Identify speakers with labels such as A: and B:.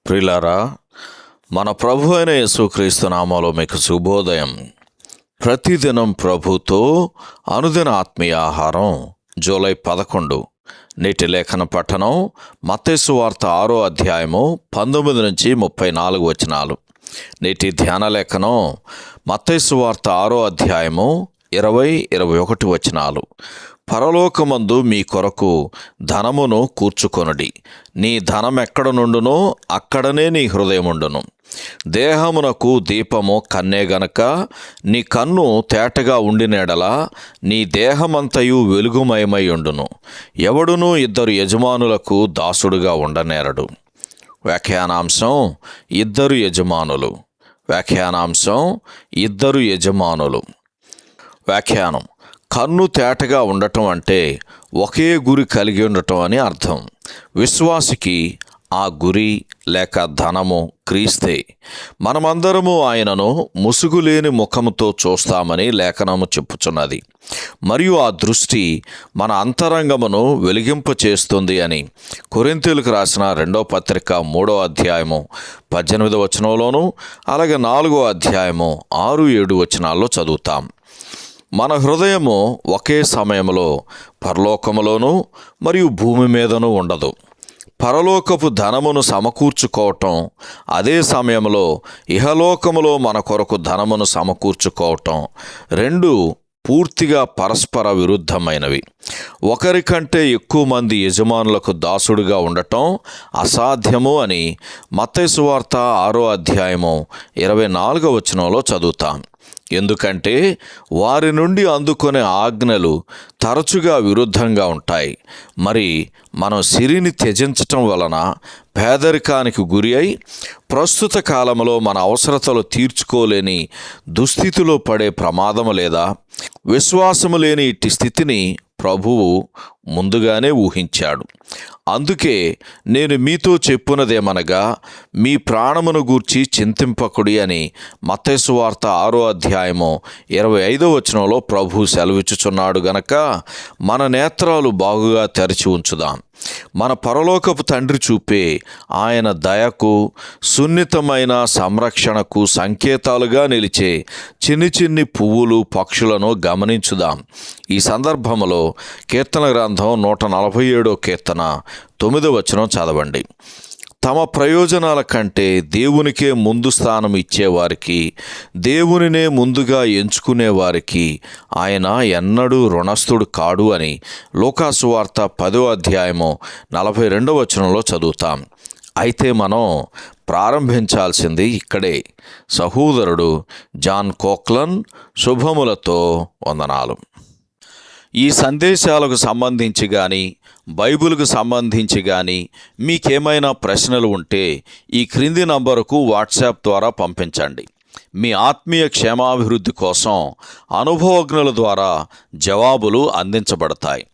A: ప్రియులారా, మన ప్రభు అయిన యేసుక్రీస్తు నామములో మీకు శుభోదయం. ప్రతిదినం ప్రభుతో అనుదిన ఆత్మీయ ఆహారం. జూలై 11. నేటి లేఖన పఠనం మత్తయి సువార్త 6వ అధ్యాయము 19 నుంచి 34 వచనాలు. నేటి ధ్యాన లేఖనం మత్తయి సువార్త 6వ అధ్యాయము 20-21 వచనాలు. పరలోకమందు మీ కొరకు ధనమును కూర్చుకొనుడి. నీ ధనం ఎక్కడ నుండునో అక్కడనే నీ హృదయముండును. దేహమునకు దీపము కన్నే గనక నీ కన్ను తేటగా ఉండినెడల నీ దేహమంతయు వెలుగుమయమై ఉండును. ఎవడునూ 2 యజమానులకు దాసుడుగా ఉండనేరడు. వ్యాఖ్యానాంశం 2 యజమానులు. వ్యాఖ్యానాంశం 2 యజమానులు. వ్యాఖ్యానం: కన్ను తేటగా ఉండటం అంటే ఒకే గురి కలిగి ఉండటం అని అర్థం. విశ్వాసికి ఆ గురి లేక ధనము క్రీస్తే. మనమందరము ఆయనను ముసుగులేని ముఖముతో చూస్తామని లేఖనము చెప్పుచున్నది. మరియు ఆ దృష్టి మన అంతరంగమును వెలిగింపచేస్తుంది అని కొరింథీయులకు రాసిన 2వ పత్రిక 3వ అధ్యాయము 18వ వచనంలోను, అలాగే 4వ అధ్యాయము 6-7 వచనాల్లో చదువుతాం. మన హృదయము ఒకే సమయంలో పరలోకములోనూ మరియు భూమి మీదనూ ఉండదు. పరలోకపు ధనమును సమకూర్చుకోవటం, అదే సమయంలో ఇహలోకములో మన కొరకు ధనమును సమకూర్చుకోవటం రెండు పూర్తిగా పరస్పర విరుద్ధమైనవి. ఒకరికంటే ఎక్కువ మంది యజమానులకు దాసుడిగా ఉండటం అసాధ్యము అని మత్తయి సువార్త 6వ అధ్యాయము 24వ వచనంలో చదువుతాం. ఎందుకంటే వారి నుండి అందుకునే ఆజ్ఞలు తరచుగా విరుద్ధంగా ఉంటాయి. మరి మనం సిరిని త్యజించటం వలన పేదరికానికి గురి అయి ప్రస్తుత కాలంలో మన అవసరతలు తీర్చుకోలేని దుస్థితిలో పడే ప్రమాదము లేదా? విశ్వాసము లేని ఇట్టి స్థితిని ప్రభువు ముందుగానే ఊహించాడు. అందుకే నేను మీతో చెప్పునదేమనగా, మీ ప్రాణమును గూర్చి చింతింపకుడి అని మత్తయి సువార్త 6వ అధ్యాయము 25వ వచనంలో ప్రభువు సెలవిచ్చుచున్నాడు గనక మన నేత్రాలు బాగుగా తెరిచి ఉంచుదాం. మన పరలోకపు తండ్రి చూపే ఆయన దయకు, సున్నితమైన సంరక్షణకు సంకేతాలుగా నిలిచే చిన్ని పువ్వులు, పక్షులను గమనించుదాం. ఈ సందర్భంలో కీర్తన గ్రంథం 147వ కీర్తన 9వ వచనం చదవండి. తమ ప్రయోజనాల కంటే దేవునికే ముందు స్థానం ఇచ్చేవారికి, దేవునినే ముందుగా ఎంచుకునేవారికి ఆయన ఎన్నడూ రుణస్థుడు కాడు అని లూకాసు వార్త 10వ అధ్యాయము 42వ వచనంలో చదువుతాం. అయితే మనం ప్రారంభించాల్సింది ఇక్కడే. సహోదరుడు జాన్ కోక్లన్. శుభములతో వందనాలు. ఈ సందేశాలకు సంబంధించి కానీ, బైబిల్కు సంబంధించి కానీ మీకేమైనా ప్రశ్నలు ఉంటే ఈ క్రింది నంబరుకు వాట్సాప్ ద్వారా పంపించండి. మీ ఆత్మీయ క్షేమాభివృద్ధి కోసం అనుభవజ్ఞుల ద్వారా జవాబులు అందించబడతాయి.